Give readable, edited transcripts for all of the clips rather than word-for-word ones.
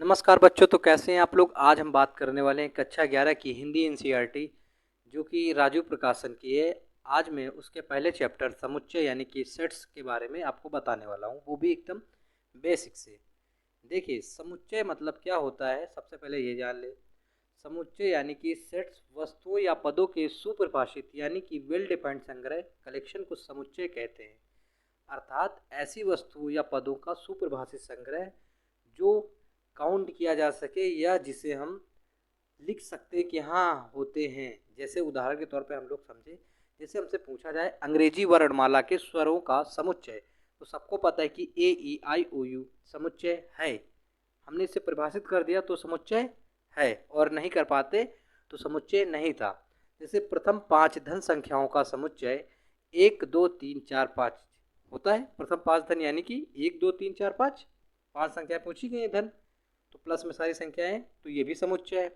नमस्कार बच्चों। तो कैसे हैं आप लोग। आज हम बात करने वाले हैं कक्षा 11 की हिंदी एनसीईआरटी जो कि राजू प्रकाशन की है। आज मैं उसके पहले चैप्टर समुच्चय यानी कि सेट्स के बारे में आपको बताने वाला हूं, वो भी एकदम बेसिक से। देखिए, समुच्चय मतलब क्या होता है, सबसे पहले ये जान ले। समुच्चय यानी कि सेट्स वस्तुओं या पदों के सुपरिभाषित यानी कि वेल डिफाइंड संग्रह कलेक्शन को समुच्चय कहते हैं। अर्थात ऐसी वस्तु या पदों का सुपरिभाषित संग्रह जो काउंट किया जा सके या जिसे हम लिख सकते हैं कि हाँ होते हैं। जैसे उदाहरण के तौर पे हम लोग समझे, जैसे हमसे पूछा जाए अंग्रेजी वर्णमाला के स्वरों का समुच्चय, तो सबको पता है कि ए ई आई ओ यू समुच्चय है। हमने इसे परिभाषित कर दिया तो समुच्चय है, और नहीं कर पाते तो समुच्चय नहीं था। जैसे प्रथम 5 धन संख्याओं का समुच्चय 1 2 3 4 5 होता है। प्रथम 5 धन यानी कि 1 2 3 4 5 5 संख्याएं पूछी गई हैं धन, तो प्लस में सारी संख्याएं, तो ये भी समुच्चय है।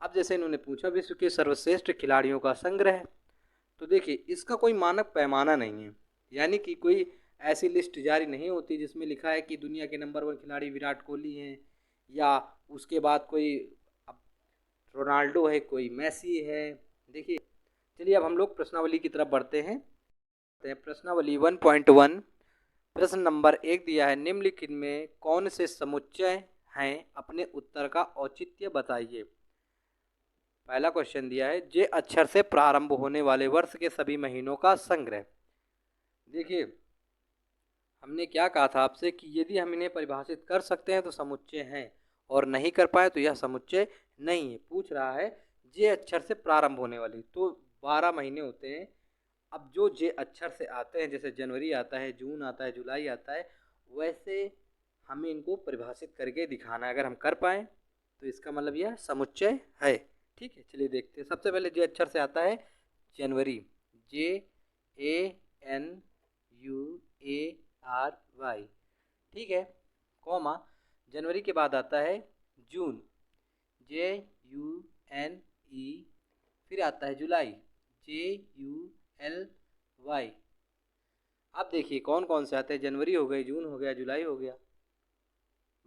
अब जैसे इन्होंने पूछा विश्व के सर्वश्रेष्ठ खिलाड़ियों का संग्रह, तो देखिए इसका कोई मानक पैमाना नहीं है। यानी कि कोई ऐसी लिस्ट जारी नहीं होती जिसमें लिखा है कि दुनिया के नंबर 1 खिलाड़ी विराट कोहली हैं, या उसके बाद कोई अब रोनाल्डो है, कोई मैसी है। देखिए, चलिए अब हम लोग प्रश्नावली की तरफ बढ़ते हैं। प्रश्नावली 1.1। प्रश्न नंबर 1 दिया है, निम्नलिखित में कौन से समुच्चय हैं, अपने उत्तर का औचित्य बताइए। पहला क्वेश्चन दिया है, जे अक्षर से प्रारंभ होने वाले वर्ष के सभी महीनों का संग्रह। देखिए, हमने क्या कहा था आपसे कि यदि हम इन्हें परिभाषित कर सकते हैं तो समुच्चय हैं, और नहीं कर पाए तो यह समुच्चय नहीं है। पूछ रहा है जे अक्षर से प्रारंभ होने वाली, तो 12 महीने होते हैं। अब जो जे अक्षर से आते हैं, जैसे जनवरी आता है, जून आता है, जुलाई आता है, वैसे हमें इनको परिभाषित करके दिखाना है। अगर हम कर पाएँ तो इसका मतलब यह समुच्चय है। ठीक है, चलिए देखते हैं। सबसे पहले जे अक्षर से आता है जनवरी, J A N U A R Y. ठीक है, कॉमा। जनवरी के बाद आता है जून, जे यू एन ई। फिर आता है जुलाई, जे यू एल वाई। अब देखिए कौन कौन से आते हैं, जनवरी हो गई, जून हो गया, जुलाई हो गया,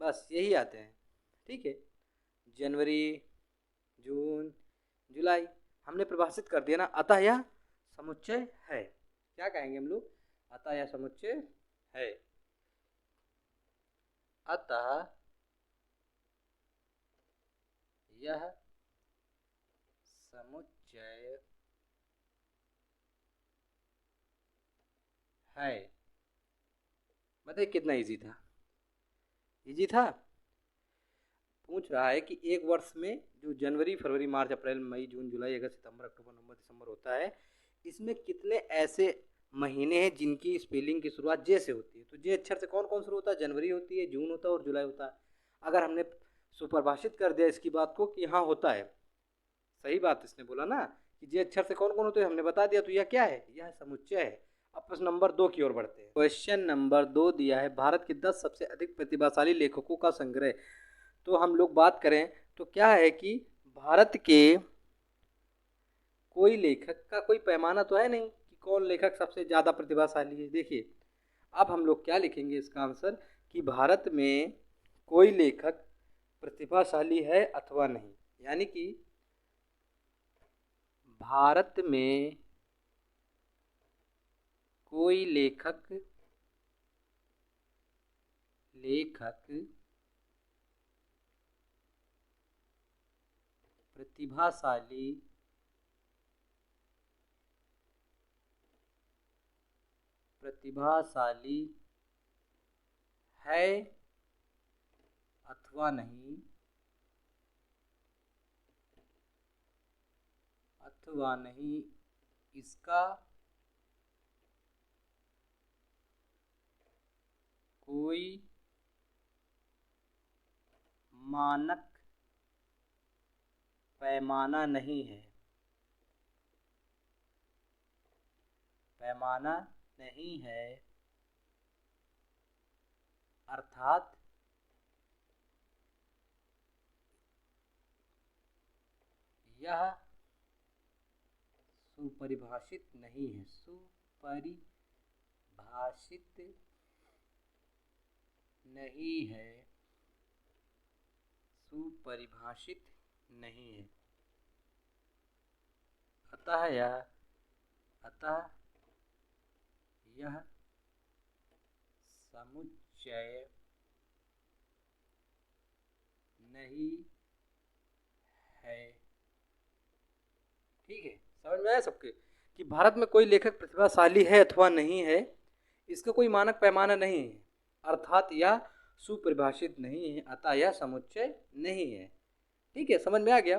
बस यही आते हैं। ठीक है, जनवरी, जून, जुलाई हमने परिभाषित कर दिया ना, अतः यह समुच्चय है। क्या कहेंगे हम लोग, अतः यह समुच्चय है। अतः यह समुच्चय है। बताइए कितना इजी था। इजी था। पूछ रहा है कि एक वर्ष में जो जनवरी, फरवरी, मार्च, अप्रैल, मई, जून, जुलाई, अगस्त, सितंबर, अक्टूबर, नवंबर, दिसंबर होता है, इसमें कितने ऐसे महीने हैं जिनकी स्पेलिंग की शुरुआत जे से होती है। तो जे अक्षर से कौन कौन शुरू होता है, जनवरी होती है, जून होता है और जुलाई होता है। अगर हमने सुपरिभाषित कर दिया इसकी बात को कि हाँ होता है, सही बात इसने बोला ना कि जे अक्षर से कौन कौन होते हैं, हमने बता दिया, तो यह क्या है, यह समुच्चय है। अब प्रश्न नंबर 2 की ओर बढ़ते हैं। क्वेश्चन नंबर 2 दिया है, भारत के 10 सबसे अधिक प्रतिभाशाली लेखकों का संग्रह। तो हम लोग बात करें तो क्या है कि भारत के कोई लेखक का कोई पैमाना तो है नहीं कि कौन लेखक सबसे ज़्यादा प्रतिभाशाली है। देखिए, अब हम लोग क्या लिखेंगे इसका आंसर कि भारत में कोई लेखक प्रतिभाशाली है अथवा नहीं। यानी कि भारत में कोई लेखक प्रतिभाशाली प्रतिभाशाली है अथवा नहीं, इसका कोई मानक पैमाना नहीं है। पैमाना नहीं है, अर्थात यह सुपरिभाषित नहीं है। सुपरिभाषित नहीं है, सुपरिभाषित नहीं है। अतः यह समुच्चय नहीं है। ठीक है, समझ में आया सबके कि भारत में कोई लेखक प्रतिभाशाली है अथवा नहीं है, इसका कोई मानक पैमाना नहीं है, अर्थात यह सुपरिभाषित नहीं है, अतः यह समुच्चय नहीं है। ठीक है, समझ में आ गया।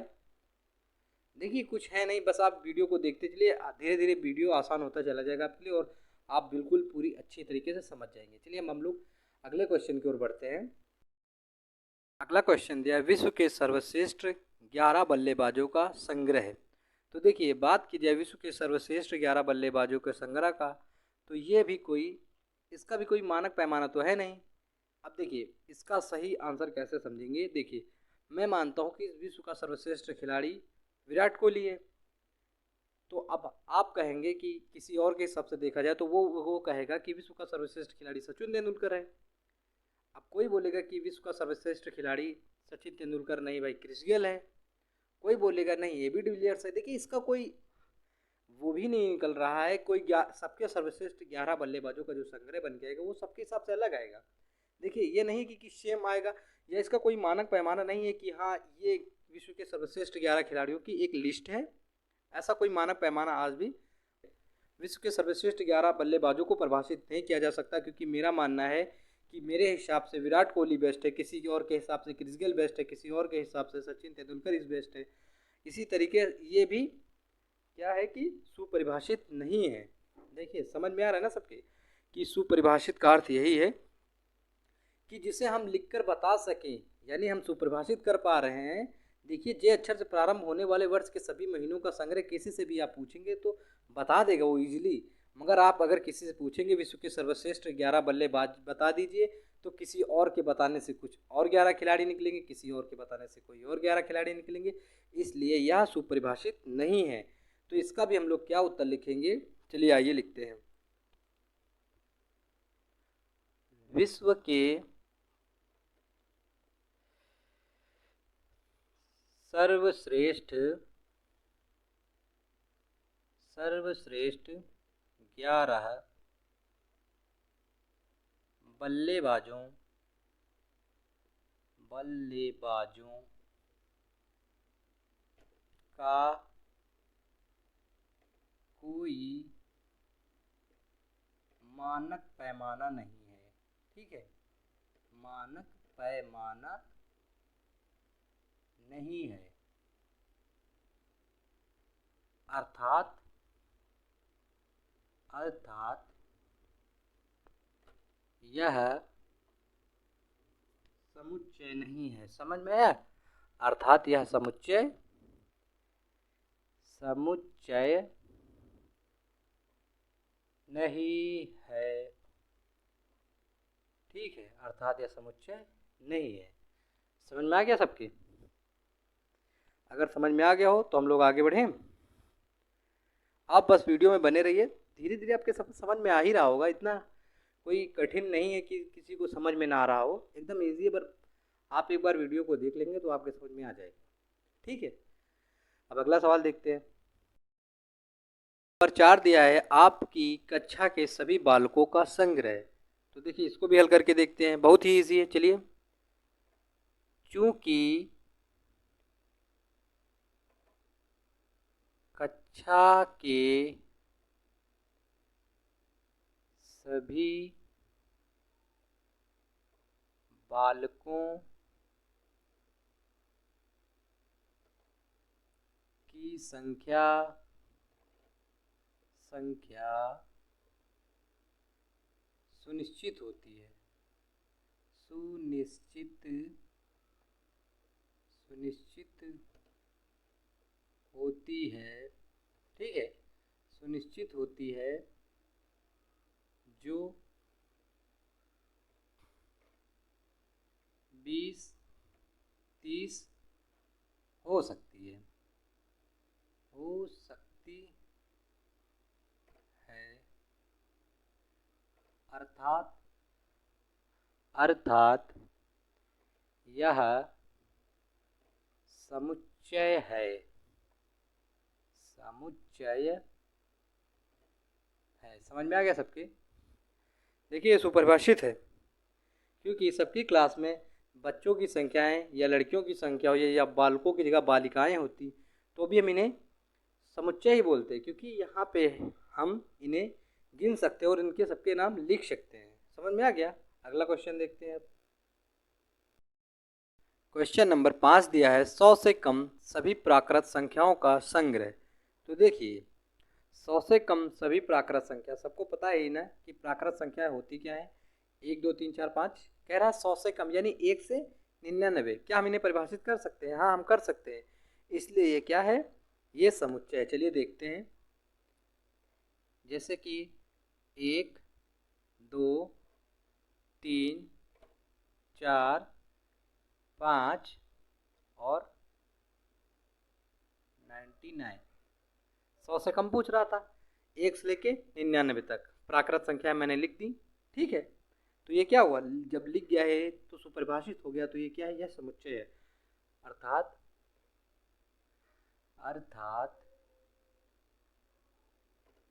देखिए कुछ है नहीं, बस आप वीडियो को देखते चलिए, धीरे धीरे वीडियो आसान होता चला जाएगा आपके लिए और आप बिल्कुल पूरी अच्छी तरीके से समझ जाएंगे। चलिए हम लोग अगले क्वेश्चन की ओर बढ़ते हैं। अगला क्वेश्चन दिया, विश्व के सर्वश्रेष्ठ 11 बल्लेबाजों का संग्रह। तो देखिए बात की जाए विश्व के सर्वश्रेष्ठ 11 बल्लेबाजों के संग्रह का, तो ये भी कोई, इसका भी कोई मानक पैमाना तो है नहीं। अब देखिए इसका सही आंसर कैसे समझेंगे। देखिए मैं मानता हूँ कि इस विश्व का सर्वश्रेष्ठ खिलाड़ी विराट कोहली है, तो अब आप कहेंगे कि किसी और के हिसाब से देखा जाए तो वो कहेगा कि विश्व का सर्वश्रेष्ठ खिलाड़ी सचिन तेंदुलकर है। अब कोई बोलेगा कि विश्व का सर्वश्रेष्ठ खिलाड़ी सचिन तेंदुलकर नहीं भाई क्रिस गेल है, कोई बोलेगा नहीं एबी डिविलियर्स है। देखिए इसका कोई वो भी नहीं निकल रहा है, कोई सबके सर्वश्रेष्ठ 11 बल्लेबाजों का जो संग्रह बन जाएगा वो सबके हिसाब से अलग आएगा। देखिए ये नहीं कि सेम आएगा, या इसका कोई मानक पैमाना नहीं है कि हाँ ये विश्व के सर्वश्रेष्ठ 11 खिलाड़ियों की एक लिस्ट है, ऐसा कोई मानक पैमाना आज भी विश्व के सर्वश्रेष्ठ 11 बल्लेबाजों को परिभाषित नहीं किया जा सकता। क्योंकि मेरा मानना है कि मेरे हिसाब से विराट कोहली बेस्ट है, किसी और के हिसाब से क्रिस गेल बेस्ट है, किसी और के हिसाब से सचिन तेंदुलकर इस बेस्ट है। इसी तरीके ये भी क्या है कि सुपरिभाषित नहीं है। देखिए समझ में आ रहा है ना सबके कि सुपरिभाषित का अर्थ यही है कि जिसे हम लिखकर बता सकें, यानी हम सुपरिभाषित कर पा रहे हैं। देखिए जे अक्षर से प्रारंभ होने वाले वर्ष के सभी महीनों का संग्रह किसी से भी आप पूछेंगे तो बता देगा वो इजीली, मगर आप अगर किसी से पूछेंगे विश्व के सर्वश्रेष्ठ 11 बल्लेबाज बता दीजिए, तो किसी और के बताने से कुछ और 11 खिलाड़ी निकलेंगे, किसी और के बताने से कोई और 11 खिलाड़ी निकलेंगे, इसलिए यह सुपरिभाषित नहीं है। तो इसका भी हम लोग क्या उत्तर लिखेंगे, चलिए आइए लिखते हैं। विश्व के सर्वश्रेष्ठ 11 बल्लेबाजों का कोई मानक पैमाना नहीं है। ठीक है, मानक पैमाना नहीं है, अर्थात यह समुच्चय नहीं है। समझ में आया, अर्थात यह समुच्चय नहीं है। ठीक है, अर्थात यह समुच्चय नहीं है। समझ में आ गया सबके? अगर समझ में आ गया हो तो हम लोग आगे बढ़ें। आप बस वीडियो में बने रहिए, धीरे धीरे आपके सब समझ में आ ही रहा होगा, इतना कोई कठिन नहीं है कि किसी को समझ में ना आ रहा हो, एकदम ईजी है। पर आप एक बार वीडियो को देख लेंगे तो आपके समझ में आ जाएगा। ठीक है, अब अगला सवाल देखते हैं। नंबर 4 दिया है आपकी कक्षा के सभी बालकों का संग्रह। तो देखिए इसको भी हल करके देखते हैं, बहुत ही ईजी है। चलिए, चूंकि कक्षा के सभी बालकों की संख्या सुनिश्चित होती है, सुनिश्चित होती है। ठीक है, सुनिश्चित होती है, जो 20-30 हो सकती है, अर्थात यह समुच्चय है, समुच्चय है। समझ में आ गया सबके? देखिए ये सुपरिभाषित है, क्योंकि सबकी क्लास में बच्चों की संख्याएं या लड़कियों की संख्या हो या बालकों की जगह बालिकाएं होती तो भी हम इन्हें समुच्चय ही बोलते हैं, क्योंकि यहाँ पे हम इन्हें गिन सकते हैं और इनके सबके नाम लिख सकते हैं। समझ में आ गया? अगला क्वेश्चन देखते हैं अब। क्वेश्चन नंबर 5 दिया है 100 से कम सभी प्राकृत संख्याओं का संग्रह। तो देखिए 100 से कम सभी प्राकृत संख्या, सबको पता है ही ना कि प्राकृत संख्या होती क्या है, 1 2 3 4 5। कह रहा है 100 से कम यानी 1 से 99। क्या हम इन्हें परिभाषित कर सकते हैं? हाँ हम कर सकते हैं। इसलिए ये क्या है? ये समुच्चय है। चलिए देखते हैं। जैसे कि 1 2 3 4 5 और 99। 100 से कम पूछ रहा था, 1 से लेके 99 तक प्राकृत संख्या मैंने लिख दी। ठीक है, तो ये क्या हुआ? जब लिख गया है तो सुपरिभाषित हो गया, तो ये क्या है? यह समुच्चय है। अर्थात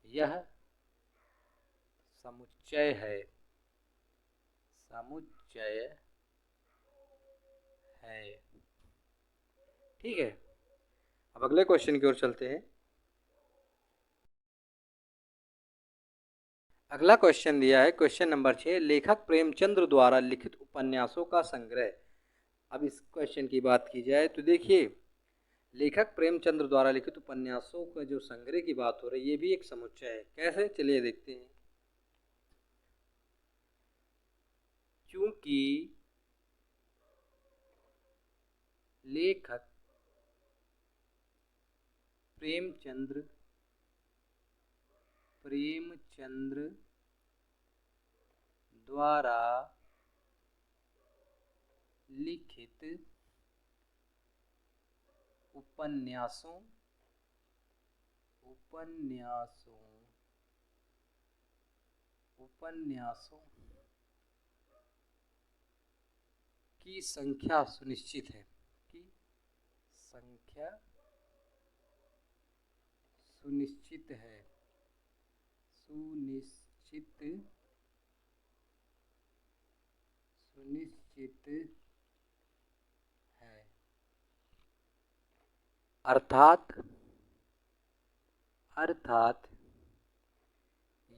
यह समुच्चय है, समुच्चय है। ठीक है, अब अगले क्वेश्चन की ओर चलते हैं। अगला क्वेश्चन दिया है क्वेश्चन नंबर 6, लेखक प्रेमचंद्र द्वारा लिखित उपन्यासों का संग्रह। अब इस क्वेश्चन की बात की जाए तो देखिए लेखक प्रेमचंद्र द्वारा लिखित उपन्यासों का जो संग्रह की बात हो रही है, ये भी एक समुच्चय है। कैसे? चलिए देखते हैं। क्योंकि लेखक प्रेमचंद्र द्वारा लिखित उपन्यासों की संख्या सुनिश्चित है, की संख्या सुनिश्चित है, सुनिश्चित है। अर्थात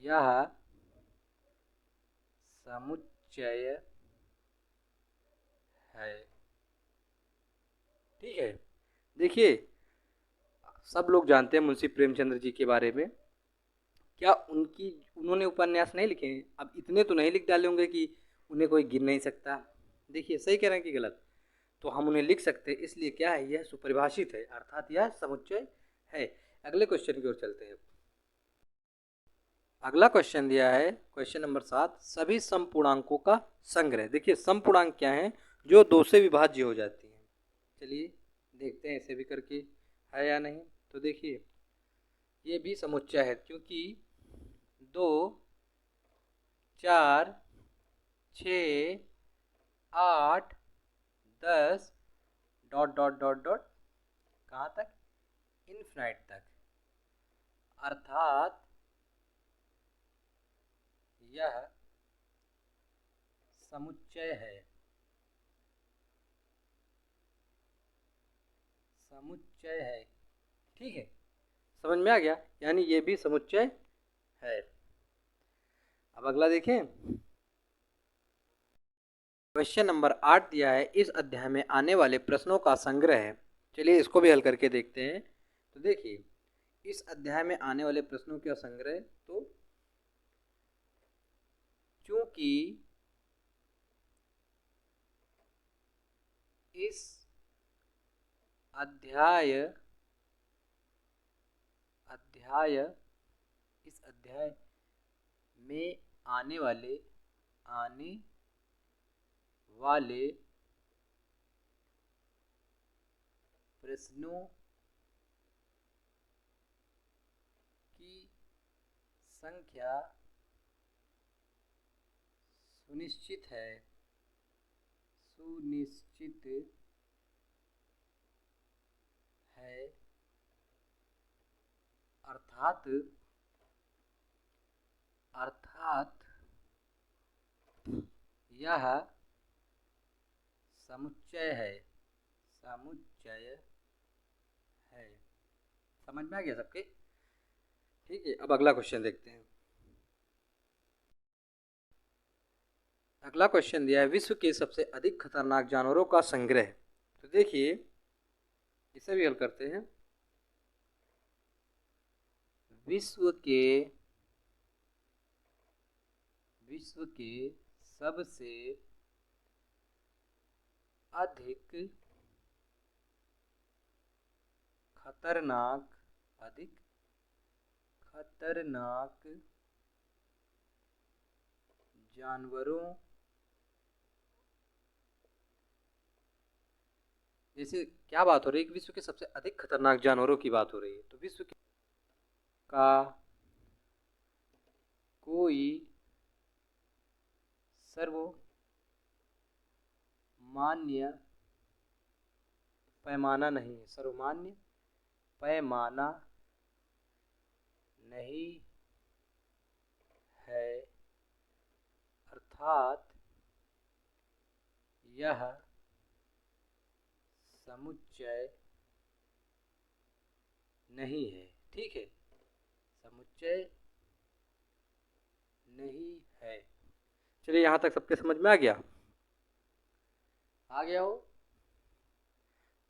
यह समुच्चय है। ठीक है, देखिए सब लोग जानते हैं मुंशी प्रेमचंद्र जी के बारे में। क्या उन्होंने उपन्यास नहीं लिखे हैं? अब इतने तो नहीं लिख डाले होंगे कि उन्हें कोई गिन नहीं सकता। देखिए सही कह रहे हैं कि गलत? तो हम उन्हें लिख सकते हैं, इसलिए क्या है? यह सुपरिभाषित है, अर्थात यह समुच्चय है। अगले क्वेश्चन की ओर चलते हैं। अगला क्वेश्चन दिया है क्वेश्चन नंबर 7, सभी समपूर्णांकों का संग्रह। देखिए समपूर्णांक क्या है? जो 2 से विभाज्य हो जाती हैं। चलिए देखते हैं इसे भी करके है या नहीं। तो देखिए ये भी समुच्चय है, क्योंकि 2 4 6 8 10 डॉट डॉट डॉट डॉट कहाँ तक? इन्फिनाइट तक। अर्थात यह समुच्चय है, समुच्चय है। ठीक है, समझ में आ गया? यानी ये भी समुच्चय है। अब अगला देखें। क्वेश्चन नंबर 8 दिया है इस अध्याय में आने वाले प्रश्नों का संग्रह है। चलिए इसको भी हल करके देखते हैं। तो देखिए इस अध्याय में आने वाले प्रश्नों का संग्रह, तो चूंकि इस अध्याय में आने वाले प्रश्नों की संख्या सुनिश्चित है, अर्थात यह समुच्चय है। समुच्चय है। समझ में आ गया सबके? ठीक है, अब अगला क्वेश्चन देखते हैं। अगला क्वेश्चन दिया है विश्व के सबसे अधिक खतरनाक जानवरों का संग्रह। तो देखिए इसे भी हल करते हैं। विश्व के सबसे अधिक खतरनाक जानवरों, जैसे क्या बात हो रही है कि विश्व के सबसे अधिक खतरनाक जानवरों की बात हो रही है, तो विश्व का कोई सर्वमान्य पैमाना नहीं है। सर्वमान्य पैमाना नहीं है, अर्थात यह समुच्चय नहीं है। ठीक है, समुच्चय नहीं है। चलिए यहाँ तक सबके समझ में आ गया? आ गया हो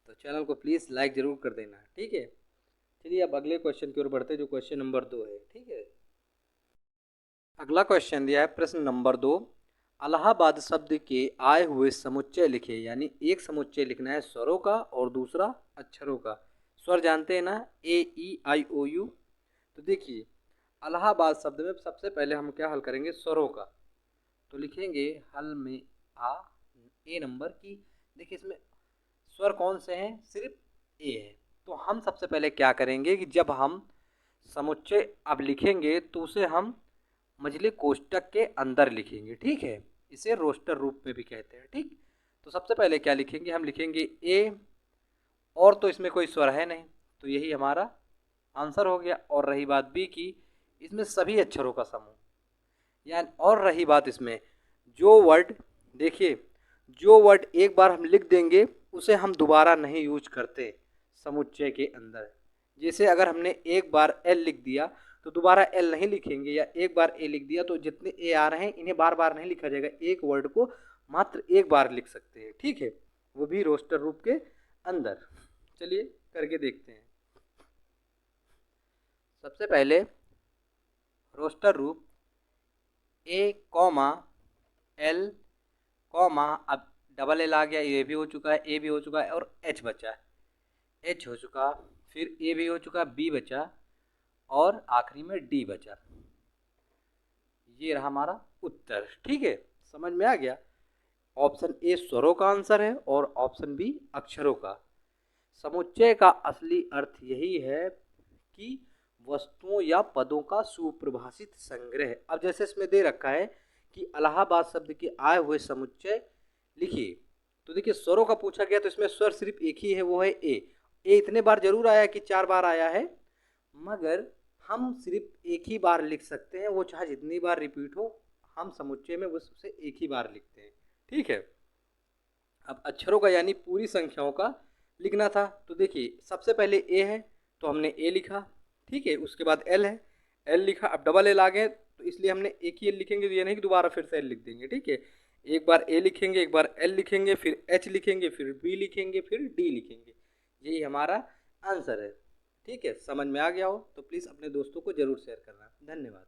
तो चैनल को प्लीज़ लाइक ज़रूर कर देना। ठीक है, चलिए अब अगले क्वेश्चन की ओर बढ़ते हैं जो क्वेश्चन नंबर 2 है। ठीक है, अगला क्वेश्चन दिया है प्रश्न नंबर 2। इलाहाबाद शब्द के आए हुए समुच्चय लिखे, यानी एक समुच्चय लिखना है स्वरों का और दूसरा अक्षरों का। स्वर जानते हैं ना, ए ई आई ओ यू। तो देखिए इलाहाबाद शब्द में सबसे पहले हम क्या हल करेंगे? स्वरों का। तो लिखेंगे हल में आ ए नंबर की। देखिए इसमें स्वर कौन से हैं? सिर्फ ए है। तो हम सबसे पहले क्या करेंगे कि जब हम समुच्चय अब लिखेंगे तो उसे हम मझले कोष्टक के अंदर लिखेंगे। ठीक है, इसे रोस्टर रूप में भी कहते हैं। ठीक, तो सबसे पहले क्या लिखेंगे? हम लिखेंगे ए, और तो इसमें कोई स्वर है नहीं, तो यही हमारा आंसर हो गया। और रही बात बी की, इसमें सभी अक्षरों का समूह, यानी और रही बात इसमें जो वर्ड, देखिए जो वर्ड एक बार हम लिख देंगे उसे हम दोबारा नहीं यूज करते समुच्चय के अंदर। जैसे अगर हमने एक बार एल लिख दिया तो दोबारा एल नहीं लिखेंगे, या एक बार ए लिख दिया तो जितने ए आ रहे हैं इन्हें बार बार नहीं लिखा जाएगा। एक वर्ड को मात्र एक बार लिख सकते हैं। ठीक है, वो भी रोस्टर रूप के अंदर। चलिए करके देखते हैं। सबसे पहले रोस्टर रूप ए कॉमा एल कॉमा, अब डबल एल आ गया, ये भी हो चुका है, ए भी हो चुका है, और एच बचा, एच हो चुका, फिर ए भी हो चुका, बी बचा, और आखिरी में डी बचा। ये रहा हमारा उत्तर। ठीक है, समझ में आ गया? ऑप्शन ए स्वरों का आंसर है और ऑप्शन बी अक्षरों का। समुच्चय का असली अर्थ यही है कि वस्तुओं या पदों का सुपरिभाषित संग्रह। अब जैसे इसमें दे रखा है कि इलाहाबाद शब्द के आए हुए समुच्चय लिखिए, तो देखिए स्वरों का पूछा गया तो इसमें स्वर सिर्फ एक ही है, वो है ए। ए इतने बार जरूर आया कि 4 बार आया है, मगर हम सिर्फ एक ही बार लिख सकते हैं, वो चाहे जितनी बार रिपीट हो, हम समुच्चय में उसे एक ही बार लिखते हैं। ठीक है, अब अक्षरों का यानी पूरी संख्याओं का लिखना था। तो देखिए सबसे पहले ए है तो हमने ए लिखा। ठीक है, उसके बाद एल है, एल लिखा। अब डबल एल आ गए तो इसलिए हमने एक ही एल लिखेंगे, तो ये नहीं कि दोबारा फिर से एल लिख देंगे। ठीक है, एक बार ए लिखेंगे, एक बार एल लिखेंगे, फिर एच लिखेंगे, फिर बी लिखेंगे, फिर डी लिखेंगे। यही हमारा आंसर है। ठीक है, समझ में आ गया हो तो प्लीज़ अपने दोस्तों को ज़रूर शेयर करना। धन्यवाद।